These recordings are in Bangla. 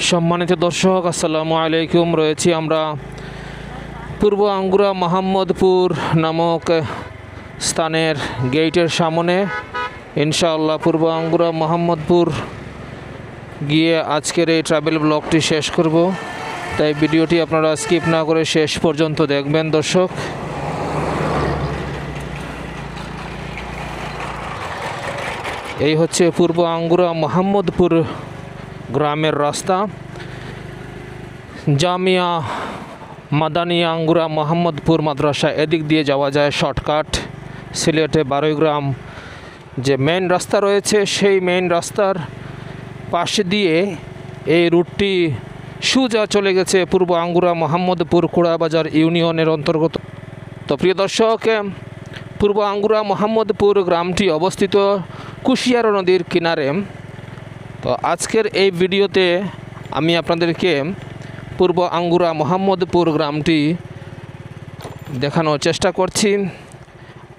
সম্মানিত দর্শক, আসসালামু আলাইকুম। রয়েছি আমরা পূর্ব আঙ্গুরা মোহাম্মদপুর নামক স্থানের গেটের সামনে। ইনশাআল্লাহ পূর্ব আঙ্গুরা মোহাম্মদপুর গিয়ে আজকের এই ট্রাভেল ব্লগটি শেষ করব, তাই ভিডিওটি আপনারা স্কিপ না করে শেষ পর্যন্ত দেখবেন। দর্শক, এই হচ্ছে পূর্ব আঙ্গুরা মোহাম্মদপুর গ্রামের রাস্তা। জামিয়া মাদানিয়া আঙ্গুরা মোহাম্মদপুর মাদ্রাসা এদিক দিয়ে যাওয়া যায় শর্টকাট। সিলেটে 12 গ্রাম যে মেইন রাস্তা রয়েছে, সেই মেইন রাস্তার পাশে দিয়ে এই রুটটি সোজা চলে গেছে পূর্ব আঙ্গুরা মোহাম্মদপুর কুড়াবাজার ইউনিয়নের অন্তর্গত। তো প্রিয় দর্শক, পূর্ব আঙ্গুরা মোহাম্মদপুর গ্রামটি অবস্থিত কুশিয়ারা নদীর কিনারে। তো আজকের এই ভিডিওতে আমি আপনাদেরকে পূর্ব আঙ্গুরা মোহাম্মদপুর গ্রামটি দেখানোর চেষ্টা করছি।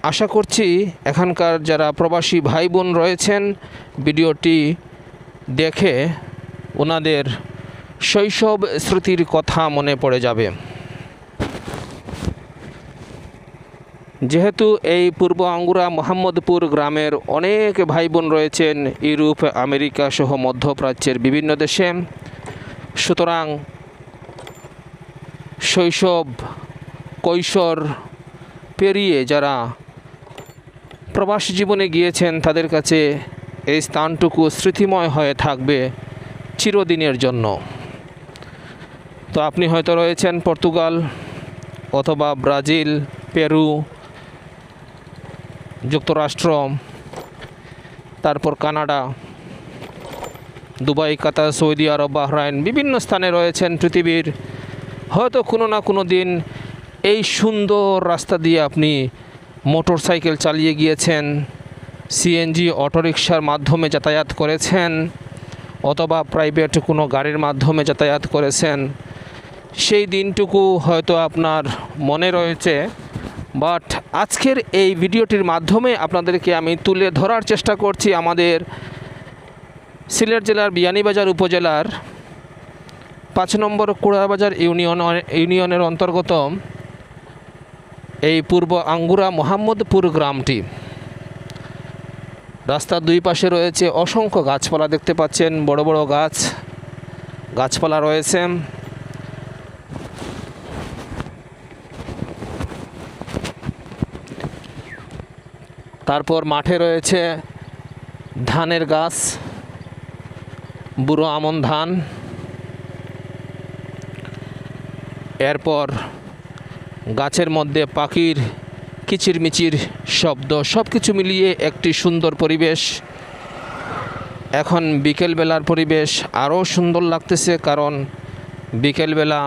আশা করছি এখানকার যারা প্রবাসী ভাই বোন রয়েছেন, ভিডিওটি দেখে ওনাদের শৈশব স্মৃতির কথা মনে পড়ে যাবে। যেহেতু এই পূর্ব আঙ্গুরা মোহাম্মদপুর গ্রামের অনেক ভাই বোন রয়েছেন ইউরোপ, আমেরিকা সহ মধ্যপ্রাচ্যের বিভিন্ন দেশে, সুতরাং শৈশব কৈশোর পেরিয়ে যারা প্রবাসী জীবনে গিয়েছেন তাদের কাছে এই স্থানটুকু স্মৃতিময় হয়ে থাকবে চিরদিনের জন্য। তো আপনি হয়তো রয়েছেন পর্তুগাল অথবা ব্রাজিল, পেরু, যুক্তরাষ্ট্র, তারপর কানাডা, দুবাই, কাতার, সৌদি আরব, বাহরাইন, বিভিন্ন স্থানে রয়েছেন পৃথিবীর। হয়তো কোনো না কোনো দিন এই সুন্দর রাস্তা দিয়ে আপনি মোটর সাইকেল চালিয়ে গিয়েছেন, সিএনজি অটোরিকশার মাধ্যমে যাতায়াত করেছেন, অথবা প্রাইভেট কোনো গাড়ির মাধ্যমে যাতায়াত করেছেন। সেই দিনটুকু হয়তো আপনার মনে রয়েছে, বাট আজকের এই ভিডিওটির মাধ্যমে আপনাদেরকে আমি তুলে ধরার চেষ্টা করছি আমাদের সিলেট জেলার বিয়ানীবাজার উপজেলার 5 নম্বর কুড়াবাজার ইউনিয়নের অন্তর্গত এই পূর্ব আঙ্গুরা মোহাম্মদপুর গ্রামটি। রাস্তার দুই পাশে রয়েছে অসংখ্য গাছপালা, দেখতে পাচ্ছেন বড় বড় গাছপালা রয়েছে। তারপর মাঠে রয়েছে ধানের গাছ, বুড়ো আমন ধান। এরপর গাছের মধ্যে পাখির কিচিরমিচির শব্দ, সব কিছু মিলিয়ে একটি সুন্দর পরিবেশ। এখন বিকেলবেলার পরিবেশ আরও সুন্দর লাগতেছে, কারণ বিকেলবেলা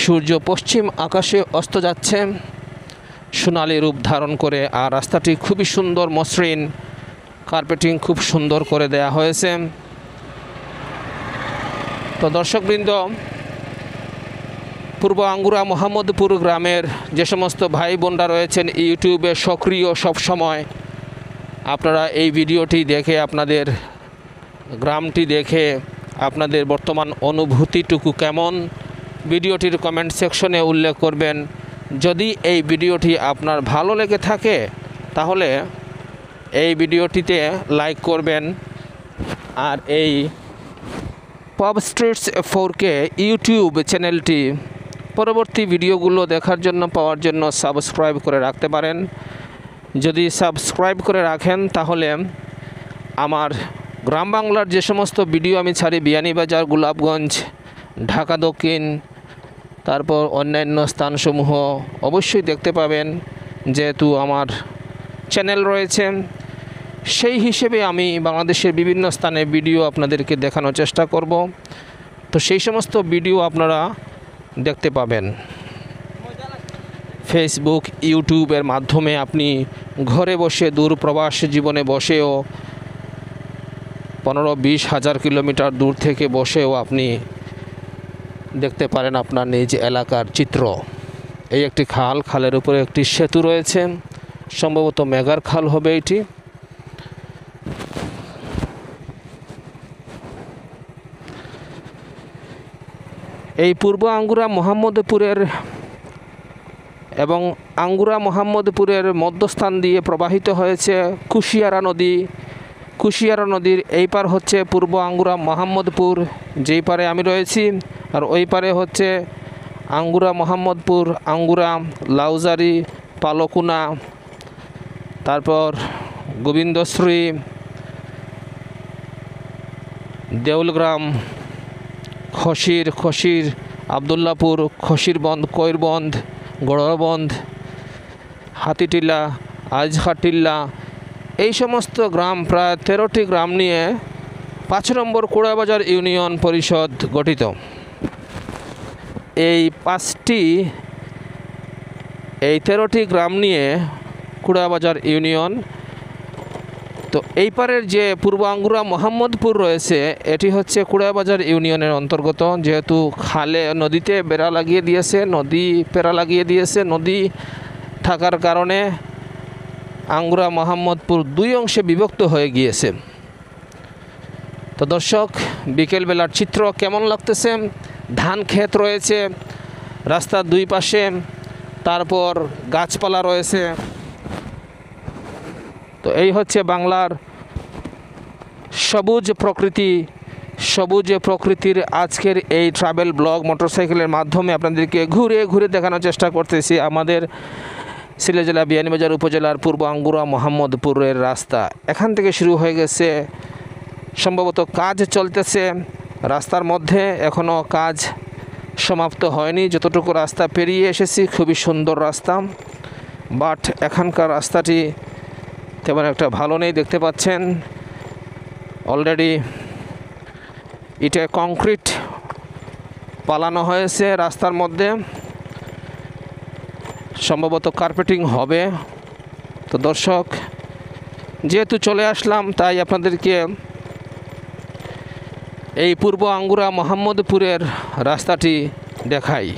সূর্য পশ্চিম আকাশে অস্ত যাচ্ছে সোনালি রূপ ধারণ করে, আর রাস্তাটি খুবই সুন্দর, মসৃণ, কার্পেটিং খুব সুন্দর করে দেয়া হয়েছে। তো দর্শকবৃন্দ, পূর্ব আঙ্গুরা মোহাম্মদপুর গ্রামের যে সমস্ত ভাই বোনরা রয়েছেন ইউটিউবে সক্রিয় সবসময়, আপনারা এই ভিডিওটি দেখে আপনাদের গ্রামটি দেখে আপনাদের বর্তমান অনুভূতিটুকু কেমন, ভিডিওটির কমেন্ট সেকশনে উল্লেখ করবেন। যদি এই ভিডিওটি আপনার ভালো লেগে থাকে তাহলে এই ভিডিওটিতে লাইক করবেন, আর এই পপ স্ট্রিটস 4K ইউটিউব চ্যানেলটি পরবর্তী ভিডিওগুলো দেখার জন্য, পাওয়ার জন্য সাবস্ক্রাইব করে রাখতে পারেন। যদি সাবস্ক্রাইব করে রাখেন তাহলে আমার গ্রাম বাংলার যে সমস্ত ভিডিও আমি ছাড়ি, বিয়ানীবাজার, গোলাপগঞ্জ, ঢাকা দক্ষিণ, তারপর অন্যান্য স্থানসমূহ অবশ্যই দেখতে পাবেন। যেহেতু আমার চ্যানেল রয়েছে, সেই হিসেবে আমি বাংলাদেশের বিভিন্ন স্থানে ভিডিও আপনাদেরকে দেখানোর চেষ্টা করব। তো সেই সমস্ত ভিডিও আপনারা দেখতে পাবেন। ফেসবুক, ইউটিউবের মাধ্যমে আপনি ঘরে বসে, দূর প্রবাস জীবনে বসেও 15-20 হাজার কিলোমিটার দূর থেকে বসেও আপনি দেখতে পারেন আপনার নিজ এলাকার চিত্র। এই একটি খালের উপরে একটি সেতু রয়েছে, সম্ভবত মেগার খাল হবে এটি। এই পূর্ব আঙ্গুরা মোহাম্মদপুরের এবং আঙ্গুরা মোহাম্মদপুরের মধ্যস্থান দিয়ে প্রবাহিত হয়েছে কুশিয়ারা নদী। কুশিয়ারা নদীর এই পার হচ্ছে পূর্ব আঙ্গুরা মোহাম্মদপুর, যেই পারে আমি রয়েছি, আর ওই পারে হচ্ছে আঙ্গুরা মোহাম্মদপুর, আঙ্গুরা, লাউজারি, পালকুনা, তারপর গোবিন্দশ্রী, দেউলগ্রাম, খসির, আবদুল্লাপুর, খসিরবন্ধ, কৈরবন্ধ, গড়বন্ধ, হাতিটিলা, আজহাটিল্লা, এই সমস্ত গ্রাম, প্রায় 13টি গ্রাম নিয়ে 5 নম্বর কুড়াবাজার ইউনিয়ন পরিষদ গঠিত। এই 13টি গ্রাম নিয়ে কুড়াবাজার ইউনিয়ন। তো এই পারের যে পূর্ব আঙ্গুরা মোহাম্মদপুর রয়েছে, এটি হচ্ছে কুড়াবাজার ইউনিয়নের অন্তর্গত। যেহেতু খালে নদীতে বেড়া লাগিয়ে দিয়েছে, পেড়া লাগিয়ে দিয়েছে, নদী থাকার কারণে আঙ্গুরা মোহাম্মদপুর 2 অংশে বিভক্ত হয়ে গিয়েছে। তো দর্শক, বিকেলবেলার চিত্র কেমন লাগতেছে? ধান ক্ষেত রয়েছে রাস্তার 2 পাশে, তারপর গাছপালা রয়েছে। তো এই হচ্ছে বাংলার সবুজ প্রকৃতির আজকের এই ট্রাভেল ব্লগ মোটরসাইকেলের মাধ্যমে আপনাদেরকে ঘুরে ঘুরে দেখানোর চেষ্টা করতেছি আমাদের সিলেট জেলা বিয়ানীবাজার উপজেলার পূর্ব আঙ্গুরা মোহাম্মদপুরের রাস্তা। এখান থেকে শুরু হয়ে গেছে, সম্ভবত কাজ চলতেছে রাস্তার মধ্যে, এখনও কাজ সমাপ্ত হয়নি। যতটুকু রাস্তা পেরিয়ে এসেছি, খুবই সুন্দর রাস্তা, বাট এখানকার রাস্তাটি তেমন একটা ভালো নেই। দেখতে পাচ্ছেন অলরেডি ইটে কংক্রিট পালানো হয়েছে রাস্তার মধ্যে, সম্ভবত কার্পেটিং হবে। তো দর্শক, যেহেতু চলে আসলাম, তাই আপনাদেরকে এই পূর্ব আঙ্গুরা মোহাম্মদপুরের রাস্তাটি দেখাই।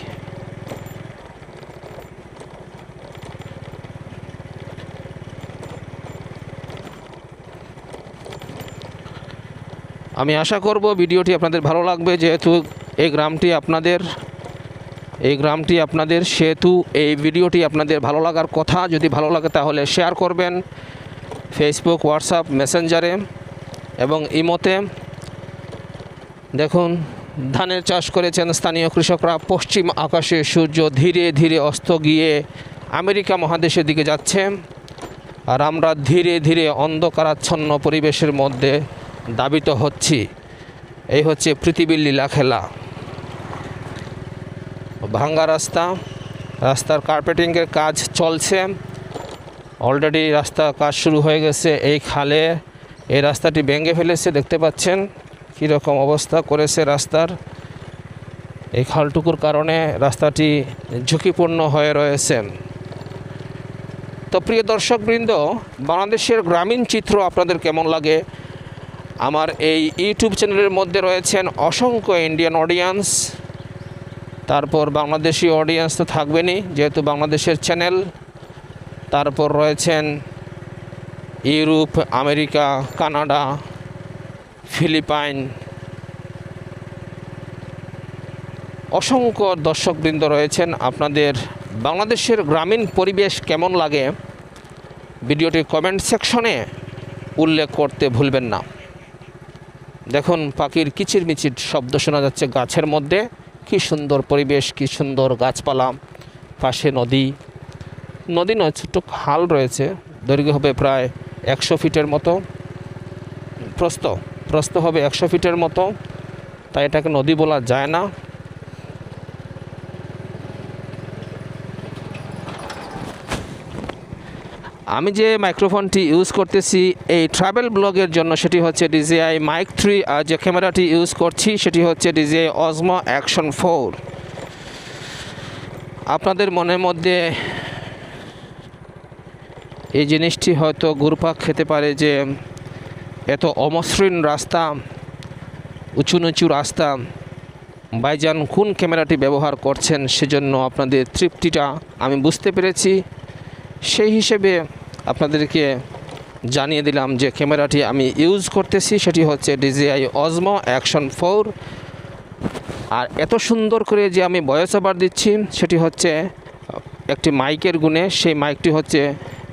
আমি আশা করব ভিডিওটি আপনাদের ভালো লাগবে। যেহেতু এই গ্রামটি আপনাদের, সেহেতু এই ভিডিওটি আপনাদের ভালো লাগার কথা। যদি ভালো লাগে তাহলে শেয়ার করবেন ফেসবুক, হোয়াটসঅ্যাপ, মেসেঞ্জারে এবং ইমোতে। দেখুন, ধানের চাষ করেছেন স্থানীয় কৃষকরা। পশ্চিম আকাশে সূর্য ধীরে ধীরে অস্ত গিয়ে আমেরিকা মহাদেশের দিকে যাচ্ছে, আর আমরা ধীরে ধীরে অন্ধকারাচ্ছন্ন পরিবেশের মধ্যে দাবিত হচ্ছি। এই হচ্ছে পৃথিবীর লীলাখেলা। ভাঙ্গা রাস্তার কার্পেটিংয়ের কাজ চলছে, অলরেডি রাস্তার কাজ শুরু হয়ে গেছে। এই খালে এই রাস্তাটি ভেঙে ফেলেছে, দেখতে পাচ্ছেন কীরকম অবস্থা করেছে রাস্তার। এই খালটুকুর কারণে রাস্তাটি ঝুঁকিপূর্ণ হয়ে রয়েছে। তো প্রিয় দর্শকবৃন্দ, বাংলাদেশের গ্রামীণ চিত্র আপনাদের কেমন লাগে? আমার এই ইউটিউব চ্যানেলের মধ্যে রয়েছেন অসংখ্য ইন্ডিয়ান অডিয়েন্স, তারপর বাংলাদেশি অডিয়েন্স তো থাকবেনই, যেহেতু বাংলাদেশের চ্যানেল। তারপর রয়েছেন ইউরোপ, আমেরিকা, কানাডা, ফিলিপাইন, অসংখ্য দর্শকবৃন্দ রয়েছেন। আপনাদের বাংলাদেশের গ্রামীণ পরিবেশ কেমন লাগে ভিডিওটি কমেন্ট সেকশনে উল্লেখ করতে ভুলবেন না। দেখুন, পাখির কিচিরমিচির শব্দ শোনা যাচ্ছে গাছের মধ্যে। কি সুন্দর পরিবেশ, কি সুন্দর গাছপালা, পাশে নদী নয়, ছোট্ট খাল রয়েছে। দৈর্ঘ্য হবে প্রায় 100 ফিটের মতো, প্রস্থ হবে 100 ফিটের মতো, তাই এটাকে নদী বলা যায় না। আমি যে মাইক্রোফোনটি ইউজ করতেছি এই ট্রাভেল ব্লগের জন্য, সেটি হচ্ছে DJI Mic 3, আর যে ক্যামেরাটি ইউজ করছি সেটি হচ্ছে DJI Osmo Action 4। আপনাদের মনের মধ্যে এই জিনিসটি হয়তো ঘুরপাক খেতে পারে যে এত অমসৃণ রাস্তা, উঁচু নিচু রাস্তা, ভাইজান কোন ক্যামেরাটি ব্যবহার করছেন। সেজন্য আপনাদের তৃপ্তিটা আমি বুঝতে পেরেছি, সেই হিসেবে আপনাদেরকে জানিয়ে দিলাম যে ক্যামেরাটি আমি ইউজ করতেছি সেটি হচ্ছে DJI Osmo Action 4। আর এত সুন্দর করে যে আমি ভয়েস ওভার দিচ্ছি সেটি হচ্ছে একটি মাইকের গুণে। সেই মাইকটি হচ্ছে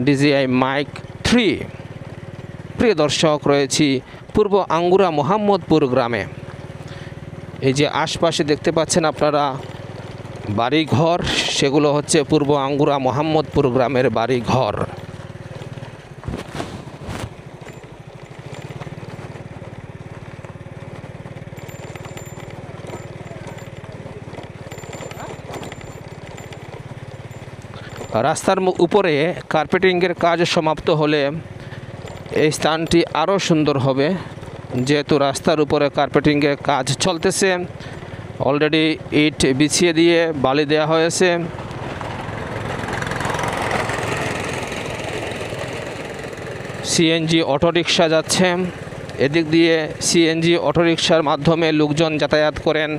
DJI মাইক 3। প্রিয় দর্শক, রয়েছি পূর্ব আঙ্গুরা মোহাম্মদপুর গ্রামে। এই যে আশপাশে দেখতে পাচ্ছেন আপনারা বাড়িঘর, সেগুলো হচ্ছে পূর্ব আঙ্গুরা মোহাম্মদপুর গ্রামের বাড়িঘর। রাস্তার উপরে কার্পেটিংয়ের কাজ সমাপ্ত হলে এই স্থানটি আরও সুন্দর হবে, যেহেতু রাস্তার উপরে কার্পেটিংয়ের কাজ চলতেছে। অলরেডি ইট বিছিয়ে দিয়ে বালি দেওয়া হয়েছে। সিএনজি অটোরিকশা যাচ্ছে, এদিক দিয়ে সিএনজি অটোরিকশার মাধ্যমে লোকজন যাতায়াত করেন।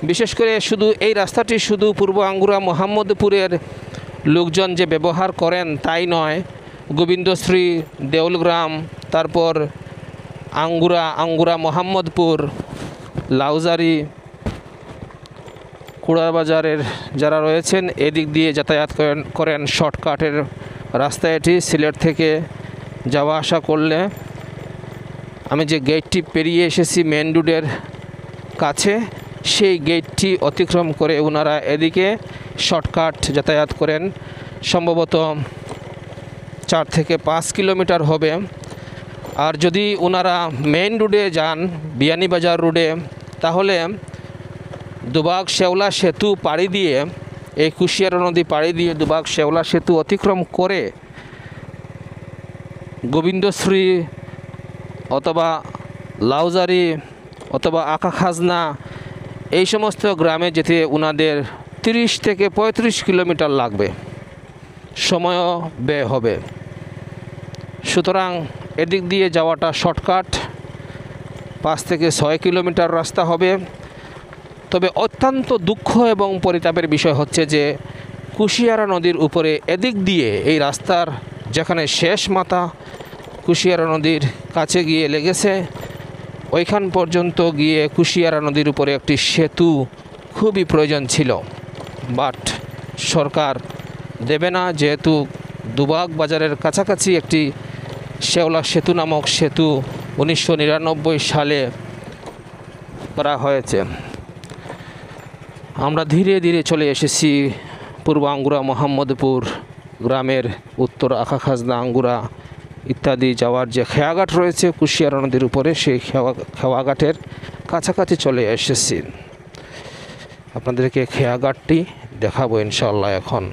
বিশেষ করে শুধু এই রাস্তাটি শুধু পূর্ব আঙ্গুরা মোহাম্মদপুরের লোকজন যে ব্যবহার করেন তাই নয়, গোবিন্দশ্রী, দেউলগ্রাম, তারপর আঙ্গুরা মোহাম্মদপুর, লাউজারি, কুড়াবাজারের যারা রয়েছেন এদিক দিয়ে যাতায়াত করেন। শর্টকাটের রাস্তা এটি। সিলেট থেকে যাওয়া আসা করলে আমি যে গেটটি পেরিয়ে এসেছি মেন রোডের কাছে, সেই গেটটি অতিক্রম করে ওনারা এদিকে শর্টকাট যাতায়াত করেন। সম্ভবত 4 থেকে 5 কিলোমিটার হবে। আর যদি ওনারা মেইন রোডে যান, বিয়ানীবাজার রোডে, তাহলে দুবাগ শেওলা সেতু পাড়ি দিয়ে, এই কুশিয়ারা নদী পাড়ি দিয়ে দুবাগ শেওলা সেতু অতিক্রম করে গোবিন্দশ্রী অথবা লাউজারি অথবা আকা খাজনা এই সমস্ত গ্রামে যেতে ওনাদের 30 থেকে 35 কিলোমিটার লাগবে, সময়ও ব্যয় হবে। সুতরাং এদিক দিয়ে যাওয়াটা শর্টকাট, 5 থেকে 6 কিলোমিটার রাস্তা হবে। তবে অত্যন্ত দুঃখ এবং পরিতাপের বিষয় হচ্ছে যে কুশিয়ারা নদীর উপরে এদিক দিয়ে এই রাস্তার যেখানে শেষ মাথা কুশিয়ারা নদীর কাছে গিয়ে লেগেছে, ওইখান পর্যন্ত গিয়ে কুশিয়ারা নদীর উপরে একটি সেতু খুবই প্রয়োজন ছিল, বাট সরকার দেবে না, যেহেতু দুবাগ বাজারের কাছাকাছি একটি শেওলা সেতু নামক সেতু 1999 সালে করা হয়েছে। আমরা ধীরে ধীরে চলে এসেছি পূর্ব আঙ্গুরা মোহাম্মদপুর গ্রামের উত্তর আকা খাজনা, আঙ্গুরা ইত্যাদি যাওয়ার যে খেয়াঘাট রয়েছে কুশিয়ারা নদীর উপরে, সেই খেয়াঘাটের কাছাকাছি চলে এসেছি। আপনাদেরকে খেয়াঘাটটি দেখাবো ইনশাআল্লাহ এখন।